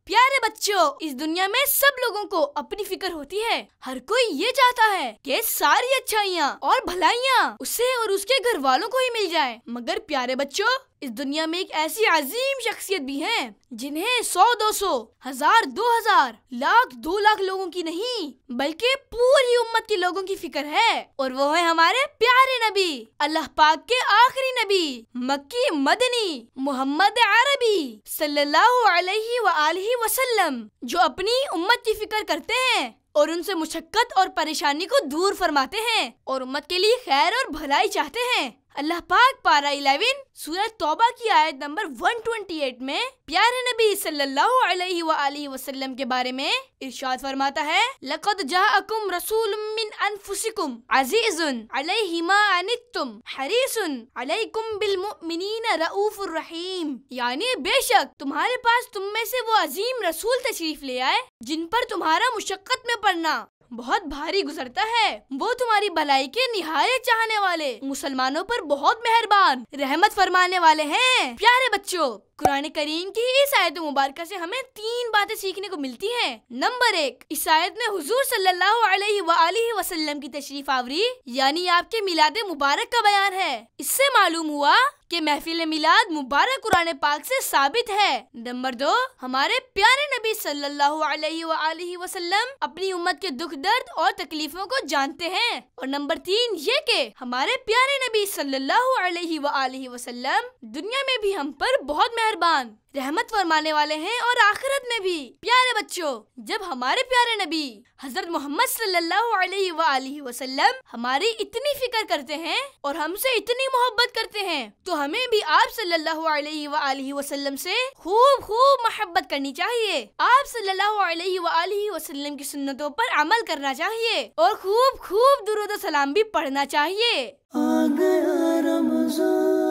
پیارے بچوں، اس دنیا میں سب لوگوں کو اپنی فکر ہوتی ہے. ہر کوئی یہ چاہتا ہے کہ ساری اچھائیاں اور بھلائیاں اسے اور اس کے گھر والوں کو ہی مل جائے. مگر پیارے بچوں، اس دنیا میں ایک ایسی عظیم شخصیت بھی ہیں جنہیں 100 200 1000 2000 لاکھ 2 لاکھ لوگوں کی نہیں بلکہ پوری امت کے لوگوں کی فکر ہے، اور وہ ہے ہمارے پیارے نبی، اللہ پاک کے آخری نبی، مکی مدنی محمد عربی صلی اللہ علیہ وآلہ وسلم، جو اپنی امت کی فکر کرتے ہیں اور ان سے مشقت اور پریشانی کو دور فرماتے ہیں اور امت کے لیے خیر اور بھلائی چاہتے ہیں. اللہ پاک پارہ 11 سورہ توبہ کی آیت نمبر 128 میں پیارے نبی صلی اللہ علیہ وآلہ وسلم کے بارے میں ارشاد فرماتا ہے: لَقَدْ جَاءَكُمْ رَسُولٌ مِّنْ أَنفُسِكُمْ عَزِيزٌ عَلَيْهِ مَا عَنِتُّمْ حَرِيصٌ عَلَيْكُمْ بِالْمُؤْمِنِينَ رَءُوفٌ رَحِيمٌ. یعنی بے شک تمہارے پاس تم میں سے وہ عظیم رسول تشریف لے آئے جن پر تمہارا مشقت میں پڑنا بہت بھاری گزرتا ہے. وہ تمہاری بھلائی کے نہایت چاہنے والے، مسلمانوں پر بہت مہربان، رحمت فرمانے والے ہیں. پیارے بچوں، قرآن کریم کی اس آیت مبارکہ سے ہمیں 3 باتیں سیکھنے کو ملتی ہیں. نمبر 1، اس آیت میں حضور صلی اللہ علیہ وآلہ وسلم کی تشریف آوری یعنی آپ کے میلاد مبارک کا بیان ہے. اس سے معلوم ہوا کہ محفل میلاد مبارک قرآن پاک سے ثابت ہے. نمبر 2، ہمارے پیارے نبی صلی اللہ علیہ وآلہ وسلم اپنی امت کے دکھ درد اور تکلیفوں کو جانتے ہیں. اور نمبر 3 یہ کہ ہمارے پیارے نبی صلی اللہ علیہ وآلہ وسلم دنیا میں بھی ہم پر بہت مہربان، رحمت فرمانے والے ہیں اور آخرت میں بھی. پیارے بچوں، جب ہمارے پیارے نبی حضرت محمد صلی اللہ علیہ وآلہ وسلم ہماری اتنی فکر کرتے ہیں اور ہم سے اتنی محبت کرتے ہیں تو ہمیں بھی آپ صلی اللہ علیہ وآلہ وسلم سے خوب محبت کرنی چاہیے. آپ صلی اللہ علیہ وآلہ وسلم کی سنتوں پر عمل کرنا چاہیے اور خوب درود و سلام بھی پڑھنا چاہیے. آ گیا رمضان.